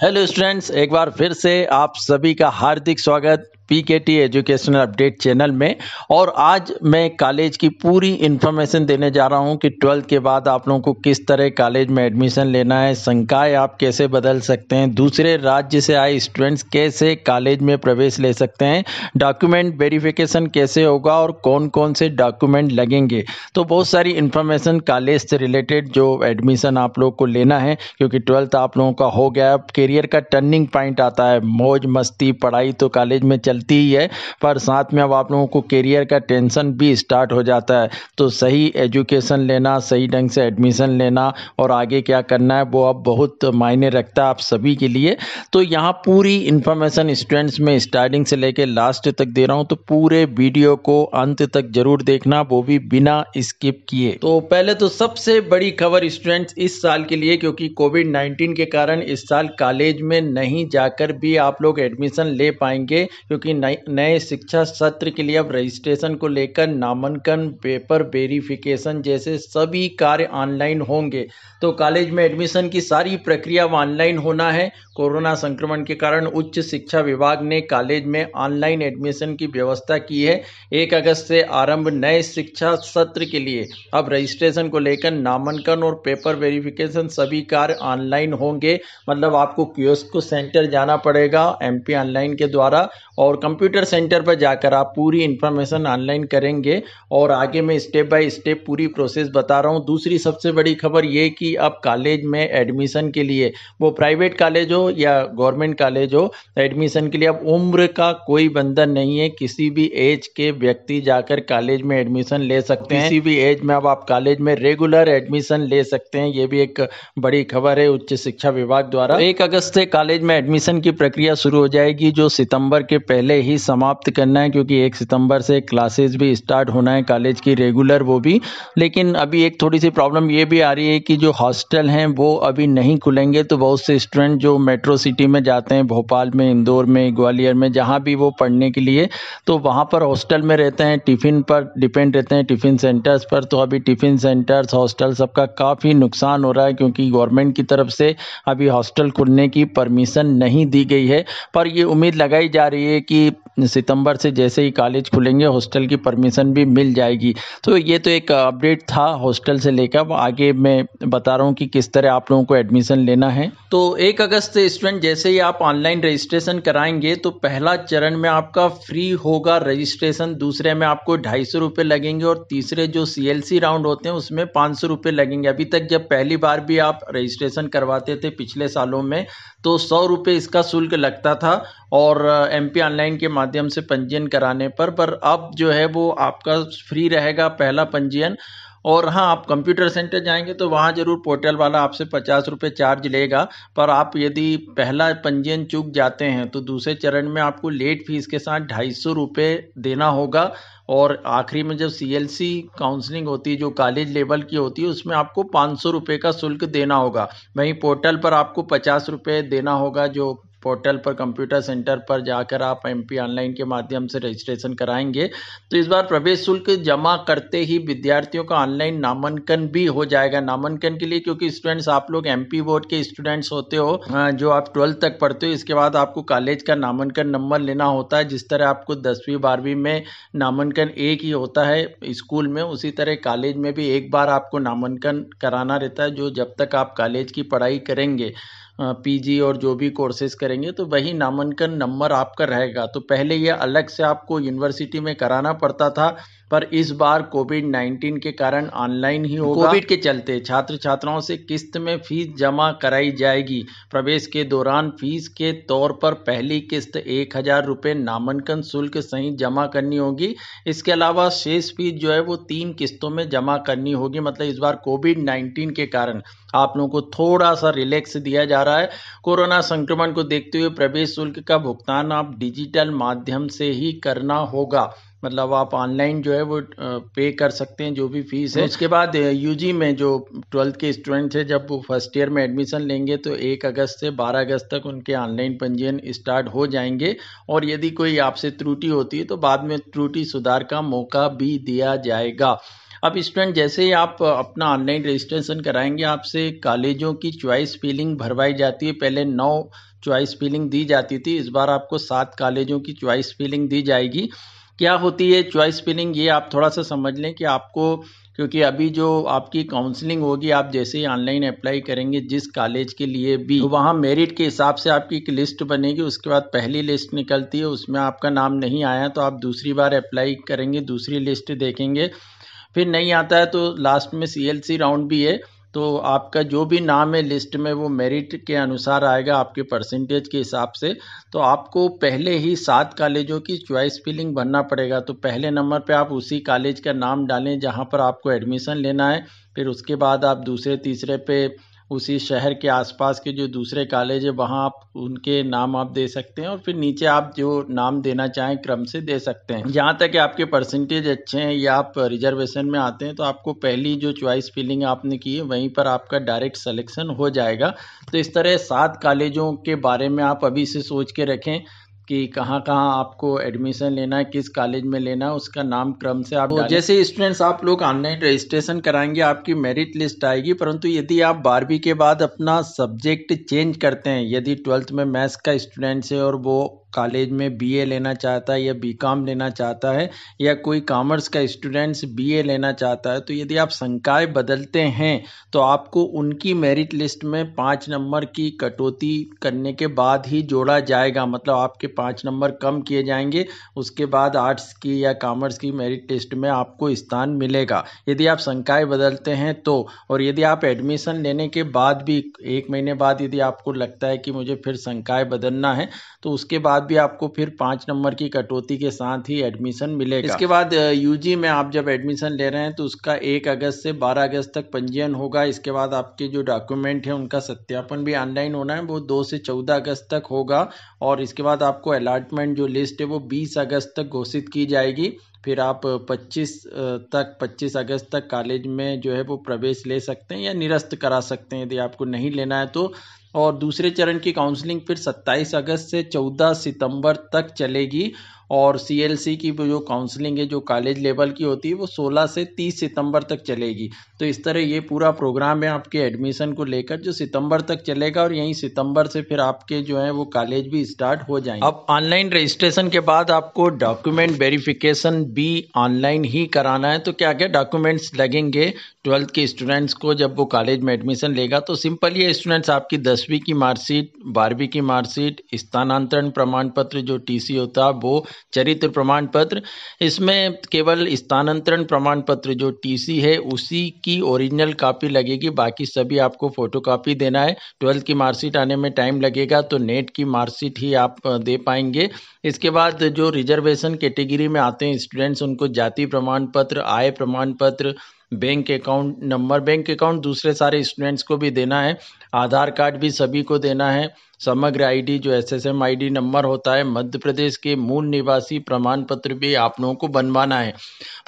Hello students, एक बार फिर से आप सभी का हार्दिक स्वागत पीकेटी एजुकेशनल अपडेट चैनल में। और आज मैं कॉलेज की पूरी इन्फॉर्मेशन देने जा रहा हूं कि 12th के बाद आप लोगों को किस तरह कॉलेज में एडमिशन लेना है, संकाय आप कैसे बदल सकते हैं, दूसरे राज्य से आए स्टूडेंट्स कैसे कॉलेज में प्रवेश ले सकते हैं, डॉक्यूमेंट वेरिफिकेशन कैसे होगा और कौन कौन से डॉक्यूमेंट लगेंगे। तो बहुत सारी इन्फॉर्मेशन कॉलेज से रिलेटेड जो एडमिशन आप लोग को लेना है, क्योंकि 12th आप लोगों का हो गया। करियर का टर्निंग पॉइंट आता है, मौज मस्ती पढ़ाई तो कॉलेज में चलती ही है, पर साथ में अब आप लोगों को करियर का टेंशन भी स्टार्ट हो जाता है। तो सही एजुकेशन लेना, सही ढंग से एडमिशन लेना और आगे क्या करना है वो अब बहुत मायने रखता है आप सभी के लिए। तो यहाँ पूरी इन्फॉर्मेशन स्टूडेंट्स में स्टार्टिंग से लेकर लास्ट तक दे रहा हूँ, तो पूरे वीडियो को अंत तक जरूर देखना, वो भी बिना स्किप किए। तो पहले तो सबसे बड़ी खबर स्टूडेंट्स इस साल के लिए, क्योंकि कोविड-19 के कारण इस साल कॉलेज में नहीं जाकर भी आप लोग एडमिशन ले पाएंगे, क्योंकि नए शिक्षा सत्र के लिए अब रजिस्ट्रेशन को लेकर नामांकन, पेपर वेरिफिकेशन जैसे सभी कार्य ऑनलाइन होंगे। तो कॉलेज में एडमिशन की सारी प्रक्रिया ऑनलाइन होना है। कोरोना संक्रमण के कारण उच्च शिक्षा विभाग ने कॉलेज में ऑनलाइन एडमिशन की व्यवस्था की है। 1 अगस्त से आरंभ नए शिक्षा सत्र के लिए अब रजिस्ट्रेशन को लेकर नामांकन और पेपर वेरिफिकेशन सभी कार्य ऑनलाइन होंगे। मतलब आपको कियोस्क सेंटर जाना पड़ेगा एमपी ऑनलाइन के द्वारा, और कंप्यूटर सेंटर पर जाकर आप पूरी इंफॉर्मेशन ऑनलाइन करेंगे। और आगे मैं स्टेप बाय स्टेप पूरी प्रोसेस बता रहा हूँ। दूसरी सबसे बड़ी खबर ये कि अब कॉलेज में एडमिशन के लिए, वो प्राइवेट कॉलेज हो या गवर्नमेंट कॉलेज हो, एडमिशन के लिए अब उम्र का कोई बंधन नहीं है। किसी भी एज के व्यक्ति जाकर कॉलेज में एडमिशन ले सकते हैं। किसी भी एज में अब आप कॉलेज में रेगुलर एडमिशन ले सकते हैं। ये भी एक बड़ी खबर है उच्च शिक्षा विभाग द्वारा। 1 अगस्त से कॉलेज में एडमिशन की प्रक्रिया शुरू हो जाएगी, जो सितंबर के पहले ही समाप्त करना है, क्योंकि 1 सितंबर से क्लासेस भी स्टार्ट होना है कॉलेज की रेगुलर, वो भी। लेकिन अभी एक थोड़ी सी प्रॉब्लम ये भी आ रही है कि जो हॉस्टल हैं वो अभी नहीं खुलेंगे। तो बहुत से स्टूडेंट जो मेट्रो सिटी में जाते हैं, भोपाल में, इंदौर में, ग्वालियर में, जहाँ भी वो पढ़ने के लिए, तो वहाँ पर हॉस्टल में रहते हैं, टिफ़िन पर डिपेंड रहते हैं, टिफ़िन सेंटर्स पर। तो अभी टिफ़िन सेंटर्स, हॉस्टल सबका काफ़ी नुकसान हो रहा है, क्योंकि गवर्नमेंट की तरफ से अभी हॉस्टल खुलने की परमिशन नहीं दी गई है। पर ये उम्मीद लगाई जा रही है कि सितंबर से जैसे ही कॉलेज खुलेंगे हॉस्टल की परमिशन भी मिल जाएगी। तो ये तो एक अपडेट था हॉस्टल से लेकर। आगे मैं बता रहा हूँ कि किस तरह आप लोगों को एडमिशन लेना है। तो 1 अगस्त से स्टूडेंट जैसे ही आप ऑनलाइन रजिस्ट्रेशन कराएंगे, तो पहला चरण में आपका फ्री होगा रजिस्ट्रेशन, दूसरे में आपको 250 रुपये लगेंगे, और तीसरे जो CLC राउंड होते हैं उसमें 500 रुपये लगेंगे। अभी तक जब पहली बार भी आप रजिस्ट्रेशन करवाते थे पिछले सालों में, तो 100 रुपये इसका शुल्क लगता था, और MP ऑनलाइन के माध्यम से पंजीयन कराने पर अब जो है वो आपका फ्री रहेगा पहला पंजीयन। और हाँ, आप कंप्यूटर सेंटर जाएंगे तो वहाँ जरूर पोर्टल वाला आपसे 50 रुपये चार्ज लेगा। पर आप यदि पहला पंजीयन चूक जाते हैं तो दूसरे चरण में आपको लेट फीस के साथ 250 रुपये देना होगा। और आखिरी में जब CLC काउंसलिंग होती है, जो कॉलेज लेवल की होती है, उसमें आपको 500 रुपये का शुल्क देना होगा। वहीं पोर्टल पर आपको 50 रुपये देना होगा, जो पोर्टल पर कंप्यूटर सेंटर पर जाकर आप MP ऑनलाइन के माध्यम से रजिस्ट्रेशन कराएंगे। तो इस बार प्रवेश शुल्क जमा करते ही विद्यार्थियों का ऑनलाइन नामांकन भी हो जाएगा। नामांकन के लिए, क्योंकि स्टूडेंट्स आप लोग MP बोर्ड के स्टूडेंट्स होते हो, जो आप 12th तक पढ़ते हो, इसके बाद आपको कॉलेज का नामांकन नंबर लेना होता है। जिस तरह आपको 10वीं 12वीं में नामांकन एक ही होता है स्कूल में, उसी तरह कॉलेज में भी एक बार आपको नामांकन कराना रहता है। जो जब तक आप कॉलेज की पढ़ाई करेंगे, PG और जो भी कोर्सेज करेंगे, तो वही नामांकन नंबर आपका रहेगा। तो पहले ये अलग से आपको यूनिवर्सिटी में कराना पड़ता था, पर इस बार कोविड-19 के कारण ऑनलाइन ही होगा। कोविड के चलते छात्र छात्राओं से किस्त में फीस जमा कराई जाएगी। प्रवेश के दौरान फीस के तौर पर पहली किस्त 1000 रुपये नामांकन शुल्क सहित जमा करनी होगी। इसके अलावा शेष फीस जो है वो 3 किस्तों में जमा करनी होगी। मतलब इस बार कोविड-19 के कारण आप लोगों को थोड़ा सा रिलैक्स दिया जा रहा है। कोरोना संक्रमण को देखते हुए प्रवेश शुल्क का भुगतान आप डिजिटल माध्यम से ही करना होगा। मतलब आप ऑनलाइन जो है वो पे कर सकते हैं जो भी फीस है। उसके बाद UG में जो 12th के स्टूडेंट्स हैं, जब वो फर्स्ट ईयर में एडमिशन लेंगे, तो 1 अगस्त से 12 अगस्त तक उनके ऑनलाइन पंजीयन स्टार्ट हो जाएंगे। और यदि कोई आपसे त्रुटि होती है तो बाद में त्रुटि सुधार का मौका भी दिया जाएगा। अब स्टूडेंट जैसे ही आप अपना ऑनलाइन रजिस्ट्रेशन कराएंगे, आपसे कॉलेजों की चॉइस फिलिंग भरवाई जाती है। पहले 9 चॉइस फिलिंग दी जाती थी, इस बार आपको 7 कॉलेजों की चॉइस फिलिंग दी जाएगी। क्या होती है चॉइस फिलिंग, ये आप थोड़ा सा समझ लें कि आपको, क्योंकि अभी जो आपकी काउंसलिंग होगी, आप जैसे ही ऑनलाइन अप्लाई करेंगे जिस कॉलेज के लिए भी, तो वहाँ मेरिट के हिसाब से आपकी एक लिस्ट बनेगी। उसके बाद पहली लिस्ट निकलती है, उसमें आपका नाम नहीं आया तो आप दूसरी बार अप्लाई करेंगे, दूसरी लिस्ट देखेंगे। फिर नहीं आता है तो लास्ट में CLC राउंड भी है, तो आपका जो भी नाम है लिस्ट में वो मेरिट के अनुसार आएगा, आपके परसेंटेज के हिसाब से। तो आपको पहले ही 7 कॉलेजों की चॉइस फिलिंग भरना पड़ेगा। तो पहले नंबर पे आप उसी कॉलेज का नाम डालें जहां पर आपको एडमिशन लेना है। फिर उसके बाद आप दूसरे तीसरे पे उसी शहर के आसपास के जो दूसरे कॉलेज है वहाँ आप उनके नाम आप दे सकते हैं, और फिर नीचे आप जो नाम देना चाहें क्रम से दे सकते हैं। जहाँ तक कि आपके परसेंटेज अच्छे हैं या आप रिजर्वेशन में आते हैं तो आपको पहली जो चॉइस फिलिंग आपने की है वहीं पर आपका डायरेक्ट सिलेक्शन हो जाएगा। तो इस तरह 7 कॉलेजों के बारे में आप अभी से सोच के रखें कि कहाँ कहाँ आपको एडमिशन लेना है, किस कॉलेज में लेना है, उसका नाम क्रम से आप डालें। जैसे स्टूडेंट्स आप लोग ऑनलाइन रजिस्ट्रेशन कराएंगे, आपकी मेरिट लिस्ट आएगी, परंतु यदि आप 12वीं के बाद अपना सब्जेक्ट चेंज करते हैं, यदि 12th में मैथ्स का स्टूडेंट्स है और वो कॉलेज में BA लेना चाहता है या BCom लेना चाहता है, या कोई कॉमर्स का स्टूडेंट्स BA लेना चाहता है, तो यदि आप संकाय बदलते हैं तो आपको उनकी मेरिट लिस्ट में 5 नंबर की कटौती करने के बाद ही जोड़ा जाएगा। मतलब आपके 5 नंबर कम किए जाएंगे, उसके बाद आर्ट्स की या कॉमर्स की मेरिट लिस्ट में आपको स्थान मिलेगा यदि आप संकाय बदलते हैं तो। और यदि आप एडमिशन लेने के बाद भी 1 महीने बाद यदि आपको लगता है कि मुझे फिर संकाय बदलना है, तो उसके बाद भी आपको फिर 5 नंबर की कटौती के साथ ही एडमिशन मिलेगा। इसके बाद UG में आप जब एडमिशन ले रहे हैं तो उसका 1 अगस्त से 12 अगस्त तक पंजीयन होगा। इसके बाद आपके जो डॉक्यूमेंट है उनका सत्यापन भी ऑनलाइन होना है, वो 2 से 14 अगस्त तक होगा। और इसके बाद आपको अलॉटमेंट जो लिस्ट है वो 20 अगस्त तक घोषित की जाएगी। फिर आप 25 अगस्त तक कॉलेज में जो है वो प्रवेश ले सकते हैं या निरस्त करा सकते हैं यदि आपको नहीं लेना है तो। और दूसरे चरण की काउंसलिंग फिर 27 अगस्त से 14 सितंबर तक चलेगी। और CLC की जो काउंसलिंग है जो कॉलेज लेवल की होती है वो 16 से 30 सितंबर तक चलेगी। तो इस तरह ये पूरा प्रोग्राम है आपके एडमिशन को लेकर जो सितंबर तक चलेगा, और यहीं सितंबर से फिर आपके जो है वो कॉलेज भी स्टार्ट हो जाएंगे। अब ऑनलाइन रजिस्ट्रेशन के बाद आपको डॉक्यूमेंट वेरिफिकेशन भी ऑनलाइन ही कराना है। तो क्या क्या डॉक्यूमेंट्स लगेंगे 12th के स्टूडेंट्स को जब वो कॉलेज में एडमिशन लेगा? तो सिंपल ये स्टूडेंट्स, आपकी 10वीं की मार्कशीट, 12वीं की मार्कशीट, स्थानांतरण प्रमाण पत्र जो TC होता है वो, चरित्र प्रमाण पत्र। इसमें केवल स्थानांतरण प्रमाण पत्र जो TC है उसी की ओरिजिनल कॉपी लगेगी, बाकी सभी आपको फोटोकॉपी देना है। 12th की मार्कशीट आने में टाइम लगेगा तो नेट की मार्कशीट ही आप दे पाएंगे। इसके बाद जो रिजर्वेशन कैटेगरी में आते हैं स्टूडेंट्स उनको जाति प्रमाण पत्र, आय प्रमाण पत्र, bank account number, bank account दूसरे सारे स्टूडेंट्स को भी देना है, आधार कार्ड भी सभी को देना है, समग्र ID जो SSM ID नंबर होता है, मध्य प्रदेश के मूल निवासी प्रमाण पत्र भी आप लोगों को बनवाना है।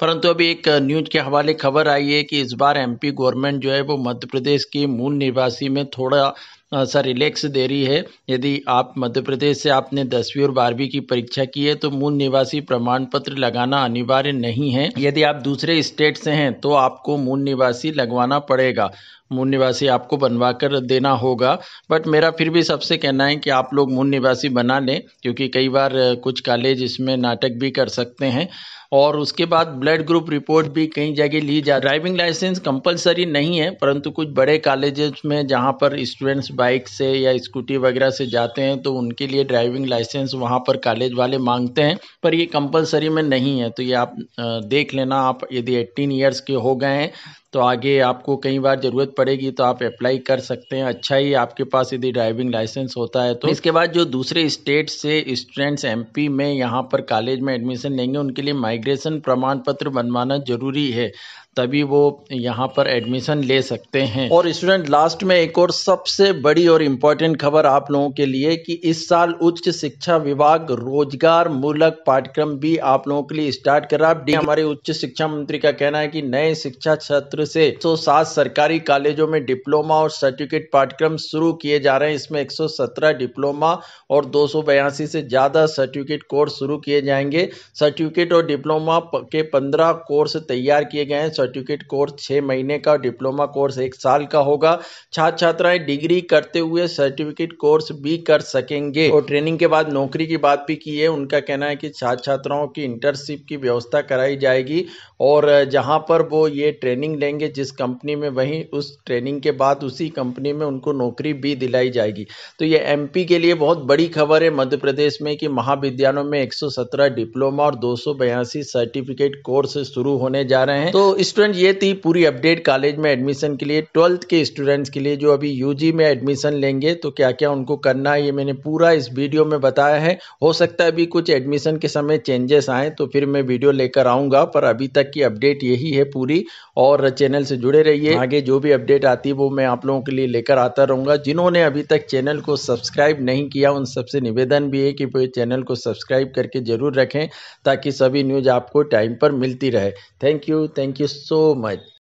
परंतु अभी एक न्यूज के हवाले खबर आई है कि इस बार MP गवर्नमेंट जो है वो मध्य प्रदेश के मूल निवासी में थोड़ा सा रिलैक्स दे रही है। यदि आप मध्य प्रदेश से आपने 10वीं और 12वीं की परीक्षा की है तो मूल निवासी प्रमाण पत्र लगाना अनिवार्य नहीं है। यदि आप दूसरे स्टेट से हैं तो आपको मूल निवासी लगवाना पड़ेगा, मूल निवासी आपको बनवा कर देना होगा। बट मेरा फिर भी सबसे कहना है कि आप लोग मूल निवासी बना लें, क्योंकि कई बार कुछ कॉलेज इसमें नाटक भी कर सकते हैं। और उसके बाद ब्लड ग्रुप रिपोर्ट भी कई जगह ली जा। ड्राइविंग लाइसेंस कंपलसरी नहीं है, परंतु कुछ बड़े कॉलेजेस में जहां पर स्टूडेंट्स बाइक से या स्कूटी वगैरह से जाते हैं तो उनके लिए ड्राइविंग लाइसेंस वहां पर कॉलेज वाले मांगते हैं, पर ये कंपलसरी में नहीं है। तो ये आप देख लेना, आप यदि 18 ईयर्स के हो गए हैं तो आगे आपको कई बार ज़रूरत पड़ेगी तो आप अप्लाई कर सकते हैं। अच्छा ही आपके पास यदि ड्राइविंग लाइसेंस होता है तो। इसके बाद जो दूसरे स्टेट से स्टूडेंट्स MP में यहाँ पर कॉलेज में एडमिशन लेंगे उनके लिए माइग्रेशन प्रमाण पत्र बनवाना जरूरी है, तभी वो यहाँ पर एडमिशन ले सकते हैं। और स्टूडेंट लास्ट में एक और सबसे बड़ी और इम्पोर्टेंट खबर आप लोगों के लिए कि इस साल उच्च शिक्षा विभाग रोजगार मूलक पाठ्यक्रम भी आप लोगों के लिए स्टार्ट कर रहा है। हमारे उच्च शिक्षा मंत्री का कहना है कि नए शिक्षा सत्र से 107 सरकारी कॉलेजों में डिप्लोमा और सर्टिफिकेट पाठ्यक्रम शुरू किए जा रहे हैं। इसमें 117 डिप्लोमा और 282 से ज्यादा सर्टिफिकेट कोर्स शुरू किए जाएंगे। सर्टिफिकेट और डिप्लोमा के 15 कोर्स तैयार किए गए हैं। सर्टिफिकेट कोर्स 6 महीने का, डिप्लोमा कोर्स 1 साल का होगा। छात्र छात्राएं डिग्री करते हुए सर्टिफिकेट कोर्स भी कर सकेंगे। और ट्रेनिंग के बाद नौकरी की बात भी की है। उनका कहना है कि छात्र छात्राओं की इंटर्नशिप की व्यवस्था कराई जाएगी और जहां पर वो ये ट्रेनिंग लेंगे जिस कंपनी में, वहीं उस ट्रेनिंग के बाद उसी कंपनी में उनको नौकरी भी दिलाई जाएगी। तो ये एमपी के लिए बहुत बड़ी खबर है मध्य प्रदेश में कि महाविद्यालयों में 117 डिप्लोमा और 282 सर्टिफिकेट कोर्स शुरू होने जा रहे हैं। तो स्टूडेंट, ये थी पूरी अपडेट कॉलेज में एडमिशन के लिए। 12th के स्टूडेंट्स के लिए जो अभी यूजी में एडमिशन लेंगे तो क्या क्या उनको करना है, ये मैंने पूरा इस वीडियो में बताया है। हो सकता है अभी कुछ एडमिशन के समय चेंजेस आए तो फिर मैं वीडियो लेकर आऊंगा, पर अभी तक की अपडेट यही है पूरी। और चैनल से जुड़े रहिए, आगे जो भी अपडेट आती है वो मैं आप लोगों के लिए लेकर आता रहूंगा। जिन्होंने अभी तक चैनल को सब्सक्राइब नहीं किया उन सबसे निवेदन भी है कि वो चैनल को सब्सक्राइब करके जरूर रखें ताकि सभी न्यूज आपको टाइम पर मिलती रहे। Thank you so much.